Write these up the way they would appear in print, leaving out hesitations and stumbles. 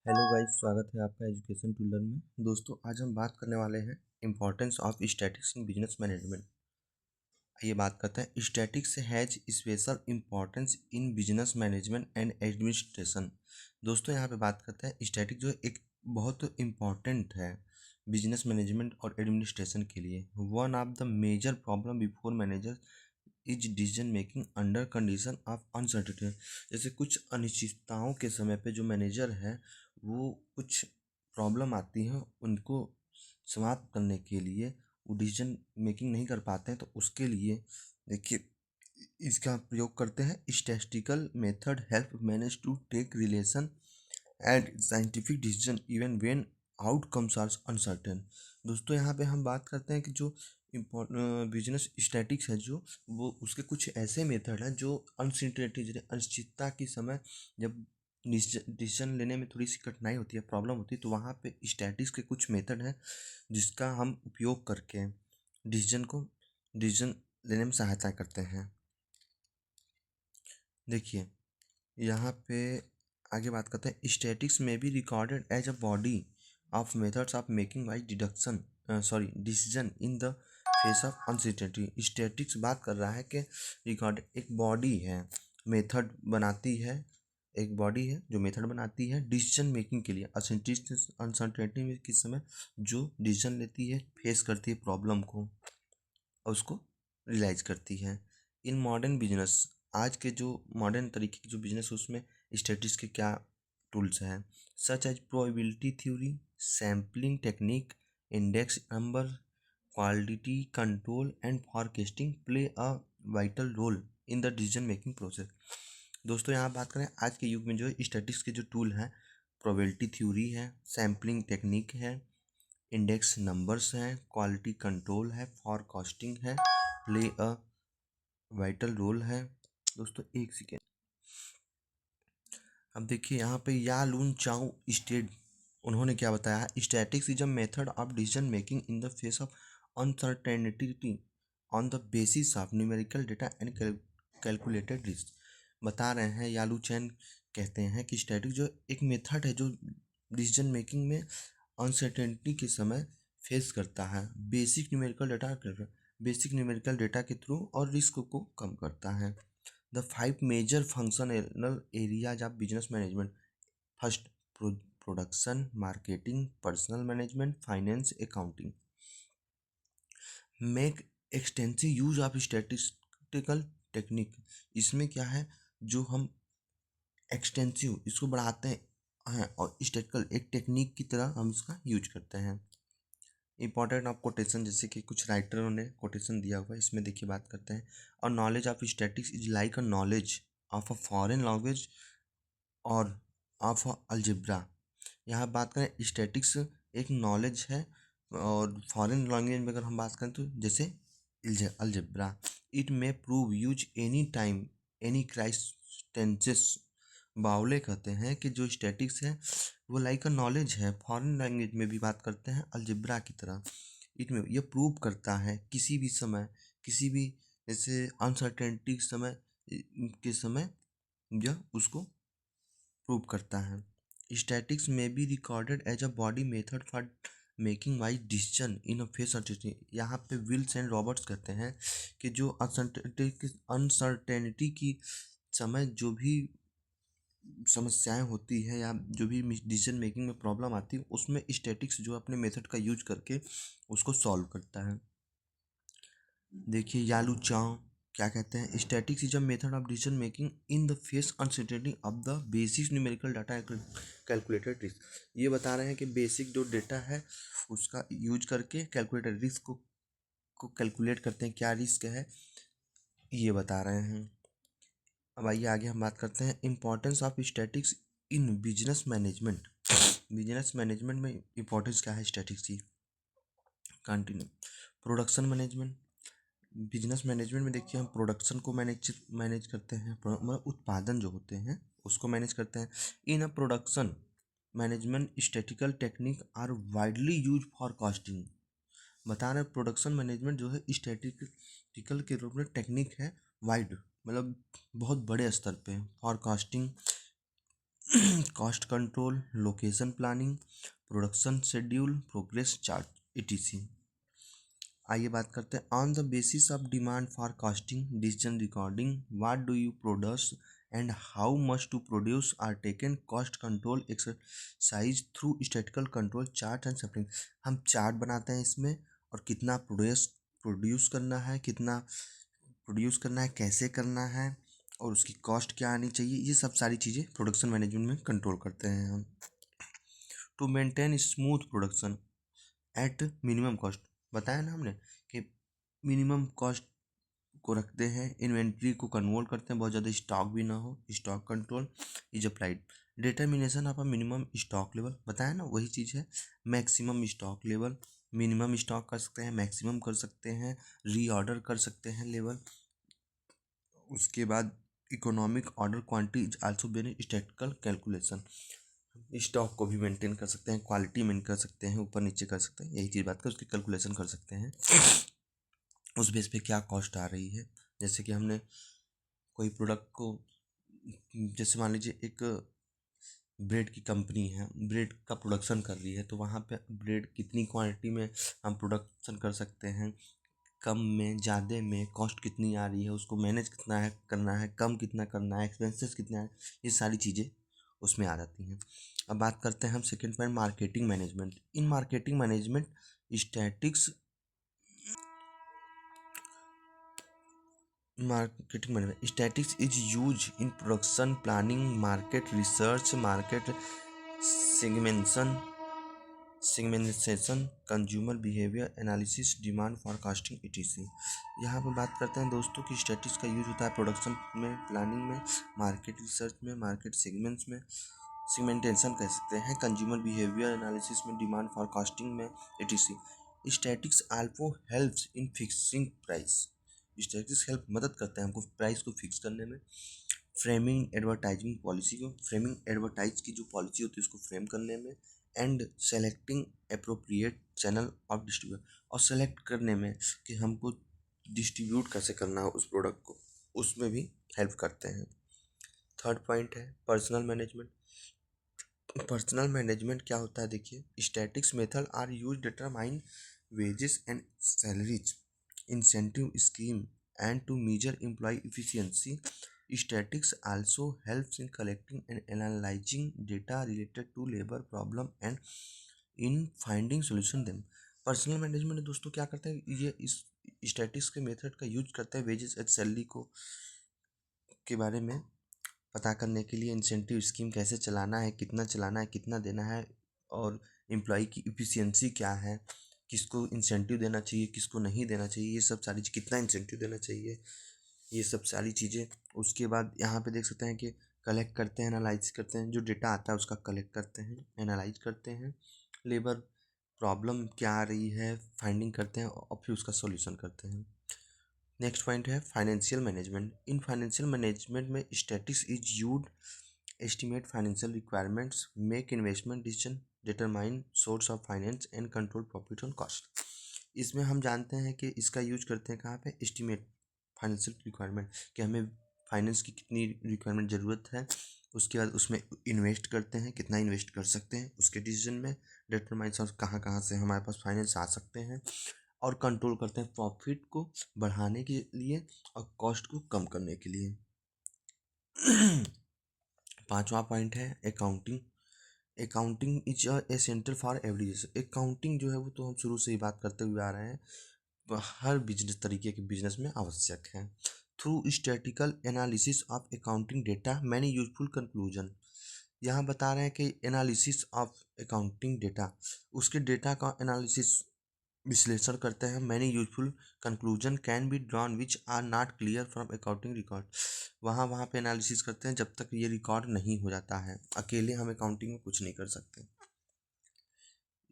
Hello guys, स्वागत है आपका एजुकेशन टू लर्न में। दोस्तों, आज हम बात करने वाले हैं importance of statics in business management. ये बात करते हैं statics has special importance in business management and administration. दोस्तों, यहाँ पे बात करते हैं स्टैटिक जो एक बहुत इम्पॉर्टेंट है बिजनेस मैनेजमेंट और एडमिनिस्ट्रेशन के लिए। One of the major problem before manager is decision making under condition of uncertainty. जैसे कुछ अनिश्चितताओं के समय पे जो मैनेजर है वो कुछ प्रॉब्लम आती है, उनको समाप्त करने के लिए वो डिसीजन मेकिंग नहीं कर पाते हैं, तो उसके लिए देखिए इसका प्रयोग करते हैं। Statistical method help manage to take relation and scientific decision even when outcomes are uncertain. दोस्तों, यहाँ पे हम बात करते हैं कि जो बिजनेस स्टैटिक्स है जो वो उसके कुछ ऐसे मेथड हैं जो अनसर्टेनिटी अनिश्चितता के समय जब डिसीजन लेने में थोड़ी सी कठिनाई होती है, प्रॉब्लम होती है, तो वहाँ पे स्टैटिक्स के कुछ मेथड हैं जिसका हम उपयोग करके डिसीजन लेने में सहायता करते हैं। देखिए यहाँ पे आगे बात करते हैं स्टैटिक्स में भी recorded as a body of methods of making wise decision in the face of uncertainty. Statics बात कर रहा है कि रिकॉर्ड एक बॉडी है, मेथड बनाती है, एक बॉडी है जो मेथड बनाती है डिसीजन मेकिंग के लिए अनसर्टेनिटी में किस समय जो डिसीजन लेती है, फेस करती है प्रॉब्लम को और उसको रियलाइज करती है। इन मॉडर्न बिजनेस, आज के जो मॉडर्न तरीके के जो बिजनेस उसमें स्टैटिस्टिक्स के क्या टूल्स हैं, such as probability theory, sampling technique, index number, quality control and forecasting play a vital role in the decision making process. दोस्तों, यहाँ बात करें आज के युग में जो स्टैटिस्टिक्स के जो टूल हैं, प्रोबेबिलिटी थ्योरी है, सैम्पलिंग टेक्निक है, इंडेक्स नंबर्स हैं, क्वालिटी कंट्रोल है, फॉरकास्टिंग है, प्ले अ वाइटल रोल है। दोस्तों, एक सेकेंड। अब देखिए यहाँ पे या लून चाउ स्टेड, उन्होंने क्या बताया, statics is a method of decision making in the face of uncertainty on the basis of numerical data and calculated risk. बता रहे हैं यालू चैन कहते हैं कि स्टैटिक जो एक मेथड है जो डिसीजन मेकिंग में अनसर्टेनिटी के समय फेस करता है बेसिक न्यूमेरिकल डेटा के थ्रू और रिस्क को कम करता है। The 5 major functional areas of business management. First, production, marketing, personnel management, finance, accounting. Make extensive use of statistical technique. इसमें क्या है, जो हम एक्सटेंसिव इसको बढ़ाते हैं और स्टैटिकल एक टेक्निक की तरह हम इसका यूज करते हैं। इंपॉर्टेंट ऑफ कोटेशन, जैसे कि कुछ राइटरों ने कोटेशन दिया हुआ है, इसमें देखिए बात करते हैं। और knowledge of statics is like a knowledge of a foreign language और ऑफ अलजेब्रा। यहाँ बात करें स्टैटिक्स एक नॉलेज है और फॉरेन लैंग्वेज में अगर हम बात करें तो जैसे algebra. It may prove use any time any circumstances. Bowley कहते हैं कि जो स्टैटिक्स है वो लाइक अ नॉलेज है, फॉरेन लैंग्वेज में भी बात करते हैं अलजेब्रा की तरह। इसमें यह प्रूव करता है किसी भी समय, किसी भी जैसे अनसर्टेनिटी के समय यह उसको प्रूव करता है। स्टैटिक्स में be recorded as a body method for making wise decision in a face uncertainty. यहाँ पे विल्स एंड रॉबर्ट्स कहते हैं कि जो अनसर्टेनिटी की समय जो भी समस्याएं होती है या जो भी डिसीजन मेकिंग में प्रॉब्लम आती है, उसमें स्टैटिक्स जो अपने मेथड का यूज करके उसको सॉल्व करता है। देखिए यालू चाव क्या कहते हैं, statics is a method of decision making in the face uncertainty of the basic numerical data calculated risk. ये बता रहे हैं कि बेसिक जो डेटा है उसका यूज करके कैलकुलेटेड रिस्क को कैलकुलेट करते हैं, क्या रिस्क है ये बता रहे हैं। अब आइए आगे हम बात करते हैं importance of statics in business management. Business management में इंपॉर्टेंस क्या है स्टैटिक्स की। Continue. Production management, business management में देखिए हम प्रोडक्शन को मैनेज करते हैं, मतलब उत्पादन जो होते हैं उसको मैनेज करते हैं। In a production management statical technique are widely use for costing. बता रहे प्रोडक्शन मैनेजमेंट जो है स्टैटिकल के रूप में टेक्निक है, वाइड मतलब बहुत बड़े स्तर पे forecasting cost control, location planning, production schedule, progress chart etc। आइए बात करते हैं on the basis of demand for costing decision recording what do you produce and how much to produce are taken cost control exercise through statical control chart and sampling. हम chart बनाते हैं इसमें, और कितना प्रोड्यूस करना है, कितना produce करना है, कैसे करना है, और उसकी कॉस्ट क्या आनी चाहिए, ये सब सारी चीज़ें प्रोडक्शन मैनेजमेंट में कंट्रोल करते हैं हम। To maintain smooth production at minimum cost, बताया ना हमने कि मिनिमम कॉस्ट को रखते हैं, इन्वेंट्री को कंट्रोल करते हैं, बहुत ज़्यादा स्टॉक भी ना हो, stock control is applied. Determination of a minimum stock level, बताया ना वही चीज़ है। Maximum stock level, minimum stock कर सकते हैं, मैक्सिमम कर सकते हैं, रीऑर्डर कर सकते हैं लेवल। उसके बाद economic order quantity is also Ben statistical calculation, stock को भी मेंटेन कर सकते हैं, क्वालिटी मेंटेन कर सकते हैं, ऊपर नीचे कर सकते हैं, यही चीज़ बात कर उसकी कैलकुलेशन कर सकते हैं। उस बेस पे क्या कॉस्ट आ रही है, जैसे कि हमने कोई प्रोडक्ट को, जैसे मान लीजिए एक ब्रेड की कंपनी है, ब्रेड का प्रोडक्शन कर रही है, तो वहाँ पे ब्रेड कितनी क्वांटिटी में हम प्रोडक्शन कर सकते हैं, कम में, ज़्यादा में, कॉस्ट कितनी आ रही है, उसको मैनेज कितना है करना है, कम कितना करना है, एक्सपेंसेस कितना है, ये सारी चीज़ें उसमें आ जाती हैं। अब बात करते हैं हम second point, marketing management. In marketing management statics marketing management statics is use in production planning, market research, market segmentation, consumer behaviour analysis, demand forecasting etc। यहाँ पर बात करते हैं दोस्तों कि स्टैटिक्स का यूज होता है प्रोडक्शन में, प्लानिंग में, मार्केट रिसर्च में, मार्केट सेगमेंट्स में, सेगमेंटेशन कह सकते हैं, कंज्यूमर बिहेवियर एनालिसिस में, डिमांड फॉरकास्टिंग में etc। Statics also helps in fixing price, statics help मदद करते हैं हमको प्राइस को फिक्स करने में। फ्रेमिंग एडवर्टाइजिंग पॉलिसी को, फ्रेमिंग एडवर्टाइज की जो पॉलिसी होती है उसको फ्रेम करने में, and selecting appropriate channel of distribution, और सेलेक्ट करने में कि हमको डिस्ट्रीब्यूट कैसे करना है उस प्रोडक्ट को, उसमें भी हेल्प करते हैं। थर्ड पॉइंट है पर्सनल मैनेजमेंट। पर्सनल मैनेजमेंट क्या होता है, देखिए, statics method are use determine wages and salaries, incentive scheme and to measure employee efficiency। Statistics also helps in collecting and analyzing data related to labor problem and in finding solution them। Personal management दोस्तों क्या करते हैं, ये इस statics के method का use करते हैं वेजेस एंड सैलरी को के बारे में पता करने के लिए, इंसेंटिव स्कीम कैसे चलाना है, कितना चलाना है, कितना देना है, और एम्प्लॉय की इफिशियंसी क्या है, किसको इंसेंटिव देना चाहिए, किसको नहीं देना चाहिए, ये सब सारी कितना इंसेंटिव देना चाहिए, ये सब सारी चीज़ें। उसके बाद यहाँ पे देख सकते हैं कि कलेक्ट करते हैं, एनालाइज करते हैं, जो डेटा आता है उसका कलेक्ट करते हैं, एनालाइज करते हैं, लेबर प्रॉब्लम क्या आ रही है फाइंडिंग करते हैं, और फिर उसका सॉल्यूशन करते हैं। नेक्स्ट पॉइंट है financial management. In financial management में statistics is use estimate financial requirements, make investment decision, determine source of finance and control profit on cost. इसमें हम जानते हैं कि इसका यूज करते हैं कहाँ पे, एस्टिमेट फाइनेंशियल रिक्वायरमेंट, कि हमें फाइनेंस की कितनी रिक्वायरमेंट ज़रूरत है, उसके बाद उसमें इन्वेस्ट करते हैं, कितना इन्वेस्ट कर सकते हैं उसके डिसीजन में, डिटरमाइन कहाँ कहाँ से हमारे पास फाइनेंस आ सकते हैं, और कंट्रोल करते हैं प्रॉफिट को बढ़ाने के लिए और कॉस्ट को कम करने के लिए। पांचवा पॉइंट है accounting. Accounting is essential for every business. Accounting जो है वो तो हम शुरू से ही बात करते हुए आ रहे हैं, हर बिजनेस तरीके के बिजनेस में आवश्यक है। Through statical analysis of accounting data many useful conclusion, यहाँ बता रहे हैं कि एनालिसिस ऑफ अकाउंटिंग डेटा, उसके डेटा का एनालिसिस विश्लेषण करते हैं, many useful conclusion can be drawn which are not clear from accounting record. वहाँ पे एनालिसिस करते हैं जब तक ये रिकॉर्ड नहीं हो जाता है, अकेले हम अकाउंटिंग में कुछ नहीं कर सकते।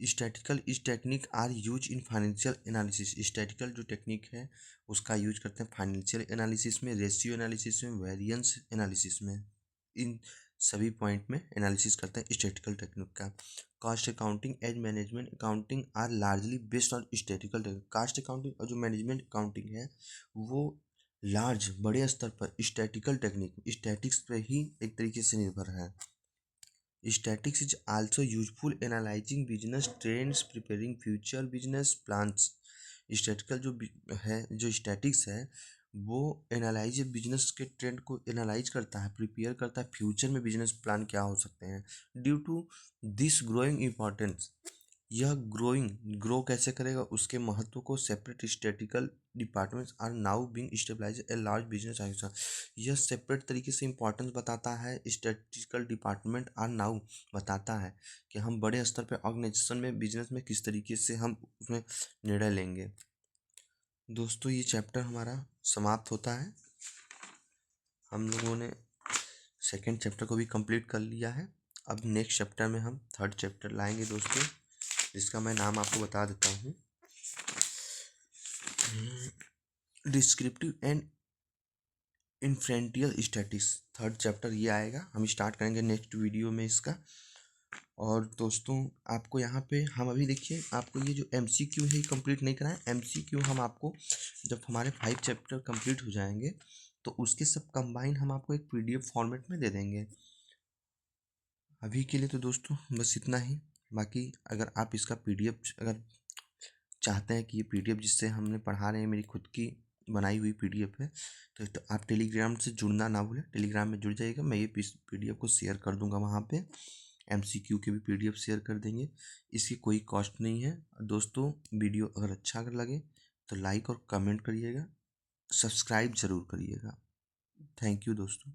स्टैटिकल इस technique are use in financial analysis, statical जो टेक्निक है उसका यूज करते हैं फाइनेंशियल एनालिसिस में, रेशियो एनालिसिस में, वेरिएंस एनालिसिस में, इन सभी पॉइंट में एनालिसिस करते हैं स्टैटिकल टेक्निक का। Cost accounting as management accounting are largely based on statical technique. Cost accounting और जो मैनेजमेंट अकाउंटिंग है वो लार्ज बड़े स्तर पर स्टैटिकल टेक्निक, स्टैटिक्स पे ही एक तरीके से निर्भर है। Statics is also useful analysing business trends, preparing future business plans. Statistical जो स्टैटिक्स है वो एनालाइज बिजनेस के ट्रेंड को एनालाइज करता है, प्रिपेयर करता है फ्यूचर में बिजनेस प्लान क्या हो सकते हैं। Due to this growing importance, यह ग्रो कैसे करेगा, उसके महत्व को separate statical departments are now being stabilize a large business organization. यह सेपरेट तरीके से इंपॉर्टेंस बताता है। स्टैटिकल डिपार्टमेंट आर नाउ बताता है कि हम बड़े स्तर पे ऑर्गेनाइजेशन में बिजनेस में किस तरीके से हम उसमें निर्णय लेंगे। दोस्तों ये चैप्टर हमारा समाप्त होता है। हम लोगों ने सेकेंड चैप्टर को भी कंप्लीट कर लिया है। अब नेक्स्ट चैप्टर में हम थर्ड चैप्टर लाएंगे दोस्तों, जिसका मैं नाम आपको बता देता हूँ, descriptive and inferential statistics. Third chapter ये आएगा, हम स्टार्ट करेंगे नेक्स्ट वीडियो में इसका। और दोस्तों आपको यहाँ पे हम अभी देखिए आपको ये जो MCQ है ये कंप्लीट नहीं कराएं। MCQ हम आपको जब हमारे 5 चैप्टर कंप्लीट हो जाएंगे तो उसके सब कंबाइन हम आपको एक PDF फॉर्मेट में दे देंगे। अभी के लिए तो दोस्तों बस इतना ही। बाकी अगर आप इसका PDF अगर चाहते हैं कि ये PDF जिससे हमने पढ़ा रहे हैं मेरी खुद की बनाई हुई PDF है, तो आप टेलीग्राम से जुड़ना ना भूलें। टेलीग्राम में जुड़ जाइएगा, मैं ये PDF को शेयर कर दूंगा वहाँ पे। MCQ के भी PDF शेयर कर देंगे, इसकी कोई कॉस्ट नहीं है। दोस्तों वीडियो अगर अच्छा अगर लगे तो लाइक और कमेंट करिएगा, सब्सक्राइब ज़रूर करिएगा। थैंक यू दोस्तों।